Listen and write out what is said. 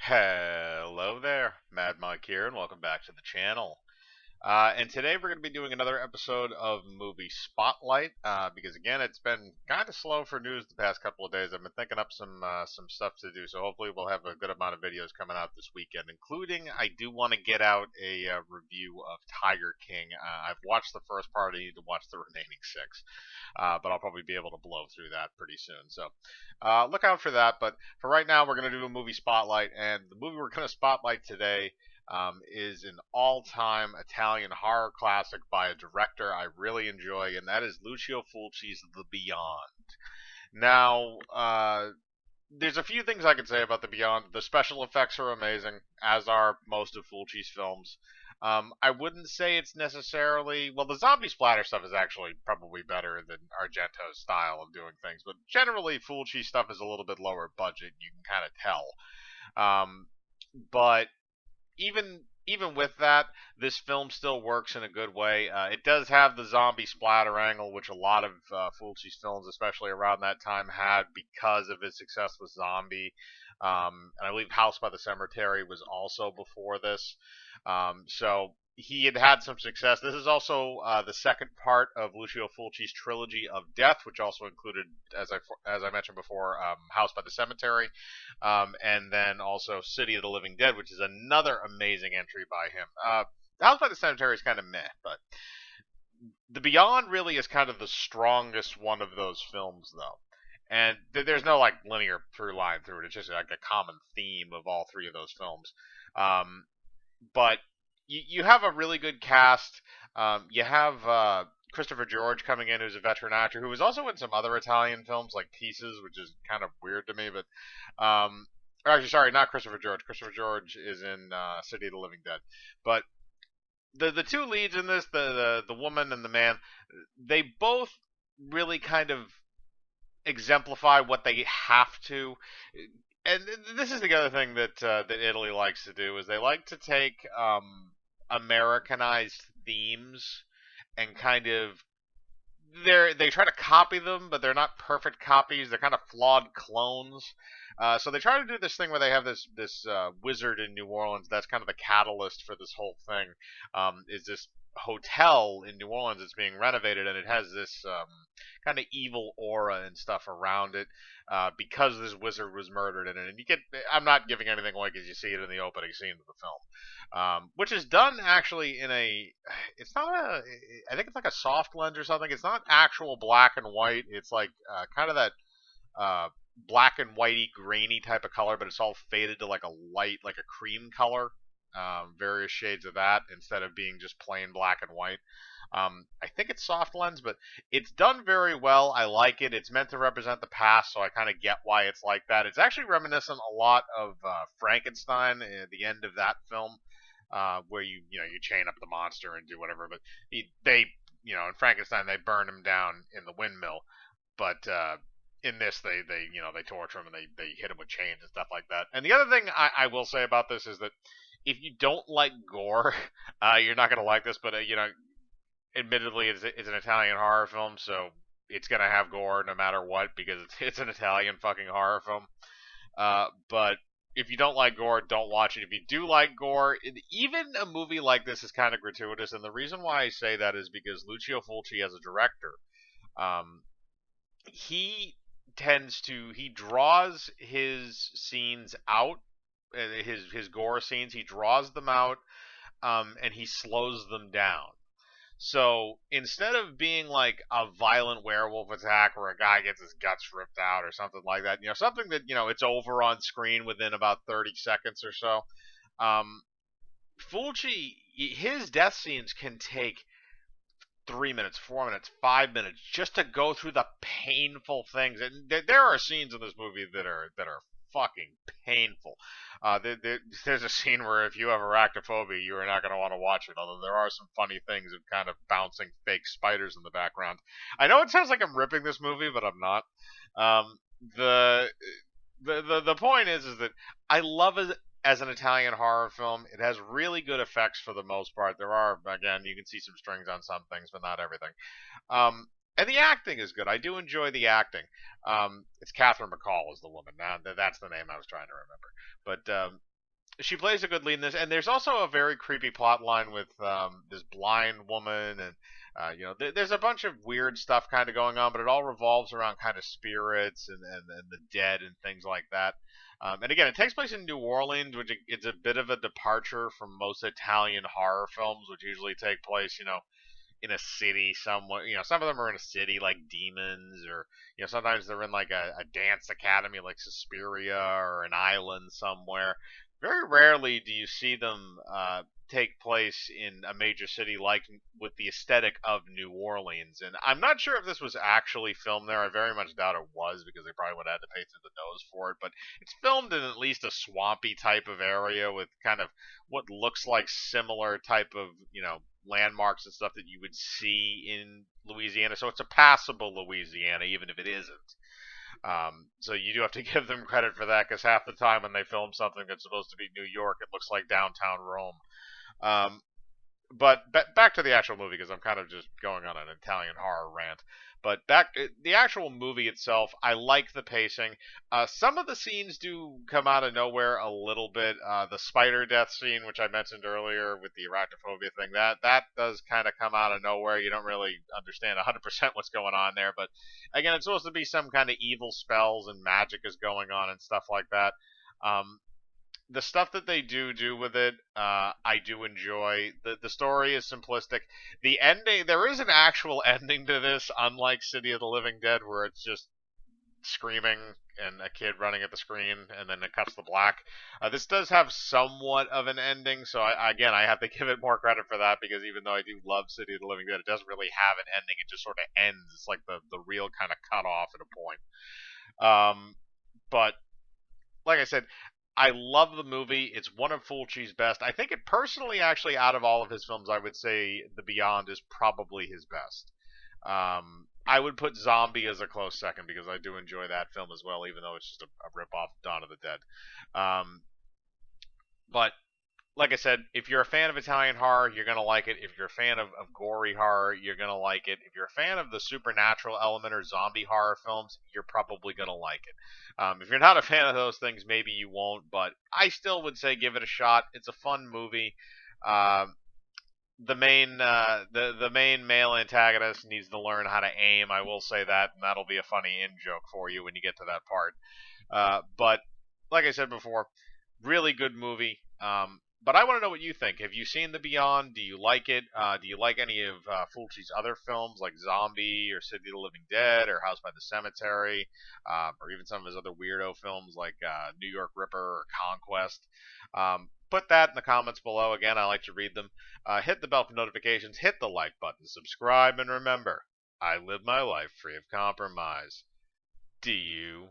Hello there, Mad Mike here, and welcome back to the channel. And today we're going to be doing another episode of Movie Spotlight, because again, it's been kind of slow for news the past couple of days. I've been thinking up some stuff to do, so hopefully we'll have a good amount of videos coming out this weekend, including I do want to get out a review of Tiger King. I've watched the first part, I need to watch the remaining six, but I'll probably be able to blow through that pretty soon. So look out for that. But for right now, we're going to do a movie spotlight, and the movie we're going to spotlight today is an all-time Italian horror classic by a director I really enjoy, and that is Lucio Fulci's The Beyond. Now, there's a few things I can say about The Beyond. The special effects are amazing, as are most of Fulci's films. I wouldn't say it's necessarily well. The zombie splatter stuff is actually probably better than Argento's style of doing things, but generally Fulci stuff is a little bit lower budget. You can kind of tell. But even with that, this film still works in a good way. It does have the zombie splatter angle, which a lot of Fulci's films, especially around that time, had because of his success with Zombie. And I believe House by the Cemetery was also before this. So he had had some success. This is also the second part of Lucio Fulci's trilogy of Death, which also included, as I mentioned before, House by the Cemetery, and then also City of the Living Dead, which is another amazing entry by him. House by the Cemetery is kind of meh, but The Beyond really is kind of the strongest one of those films, though. And there's no like linear through line through it. It's just like a common theme of all three of those films. Um, but you have a really good cast. You have Christopher George coming in, who's a veteran actor, who was also in some other Italian films like Pieces, which is kind of weird to me. But or actually, sorry, not Christopher George. Christopher George is in City of the Living Dead. But the two leads in this, the woman and the man, they both really kind of exemplify what they have to. And this is the other thing that Italy likes to do is they like to take Americanized themes and kind of they try to copy them, but they're not perfect copies. They're kind of flawed clones. So they try to do this thing where they have this wizard in New Orleans. That's kind of the catalyst for this whole thing. Is this hotel in New Orleans that's being renovated, and it has this kind of evil aura and stuff around it because this wizard was murdered in it. And you get, I'm not giving anything away because you see it in the opening scene of the film, which is done actually in a, it's not a, I think it's like a soft lens or something. It's not actual black and white. It's like kind of that black and whitey grainy type of color, but it's all faded to like a light, like a cream color. Various shades of that instead of being just plain black and white. I think it's soft lens, but it's done very well. I like it. It's meant to represent the past, so I kind of get why it's like that. It's actually reminiscent a lot of Frankenstein at the end of that film, where you chain up the monster and do whatever. But they in Frankenstein they burn him down in the windmill, but in this they torture him and they hit him with chains and stuff like that. And the other thing I will say about this is that if you don't like gore, you're not gonna like this. But admittedly, it's an Italian horror film, so it's gonna have gore no matter what because it's an Italian fucking horror film. But if you don't like gore, don't watch it. If you do like gore, even a movie like this is kind of gratuitous, and the reason why I say that is because Lucio Fulci, as a director, um, he he draws his scenes out, his gore scenes, he draws them out, and he slows them down. So instead of being like a violent werewolf attack where a guy gets his guts ripped out or something like that, something that it's over on screen within about 30 seconds or so. Um, Fulci, his death scenes can take 3 minutes, 4 minutes, 5 minutes just to go through the painful things. And there are scenes in this movie that are fucking painful. There's a scene where if you have arachnophobia, you are not going to want to watch it. Although there are some funny things of kind of bouncing fake spiders in the background. I know it sounds like I'm ripping this movie, but I'm not. Um, the the point is that I love it as an Italian horror film. It has really good effects for the most part. There are, again, you can see some strings on some things, but not everything. And the acting is good. I do enjoy the acting. It's Catherine McCall is the woman. Now that's the name I was trying to remember. But she plays a good lead in this, and there's also a very creepy plot line with this blind woman, and there's a bunch of weird stuff kind of going on, but it all revolves around kind of spirits and the dead and things like that. And again, it takes place in New Orleans, which it's a bit of a departure from most Italian horror films, which usually take place, in a city somewhere. Some of them are in a city like Demons, or sometimes they're in like a dance academy like Suspiria, or an island somewhere. Very rarely do you see them take place in a major city like with the aesthetic of New Orleans. And I'm not sure if this was actually filmed there. I very much doubt it was, because they probably would have had to pay through the nose for it. But it's filmed in at least a swampy type of area with kind of what looks like similar type of landmarks and stuff that you would see in Louisiana. So it's a passable Louisiana, even if it isn't. So you do have to give them credit for that, because half the time when they film something that's supposed to be New York, it looks like downtown Rome. Um, but back to the actual movie, because I'm kind of just going on an Italian horror rant. But back the actual movie itself, I like the pacing. Some of the scenes do come out of nowhere a little bit. The spider death scene, which I mentioned earlier with the arachnophobia thing, that does kind of come out of nowhere. You don't really understand 100% what's going on there. But again, it's supposed to be some kind of evil spells and magic is going on and stuff like that. Um, the stuff that they do with it, I do enjoy. The story is simplistic. The ending, there is an actual ending to this, unlike City of the Living Dead, where it's just screaming and a kid running at the screen, and then it cuts to black. This does have somewhat of an ending, so again, I have to give it more credit for that, because even though I do love City of the Living Dead, it doesn't really have an ending. It just sort of ends. It's like the real kind of cut off at a point. But like I said, I love the movie. It's one of Fulci's best. I think it personally, actually, out of all of his films, I would say The Beyond is probably his best. I would put Zombie as a close second, because I do enjoy that film as well, even though it's just a rip-off of Dawn of the Dead. But like I said, if you're a fan of Italian horror, you're going to like it. If you're a fan of gory horror, you're going to like it. If you're a fan of the supernatural element or zombie horror films, you're probably going to like it. If you're not a fan of those things, maybe you won't, but I still would say give it a shot. It's a fun movie. Um, the main male antagonist needs to learn how to aim. I will say that, and that'll be a funny in joke for you when you get to that part. But like I said before, really good movie. But I want to know what you think. Have you seen The Beyond? Do you like it? Do you like any of Fulci's other films, like Zombie or City of the Living Dead or House by the Cemetery, or even some of his other weirdo films like New York Ripper or Conquest? Put that in the comments below. Again, I like to read them. Hit the bell for notifications. Hit the like button. Subscribe, and remember, I live my life free of compromise. Do you?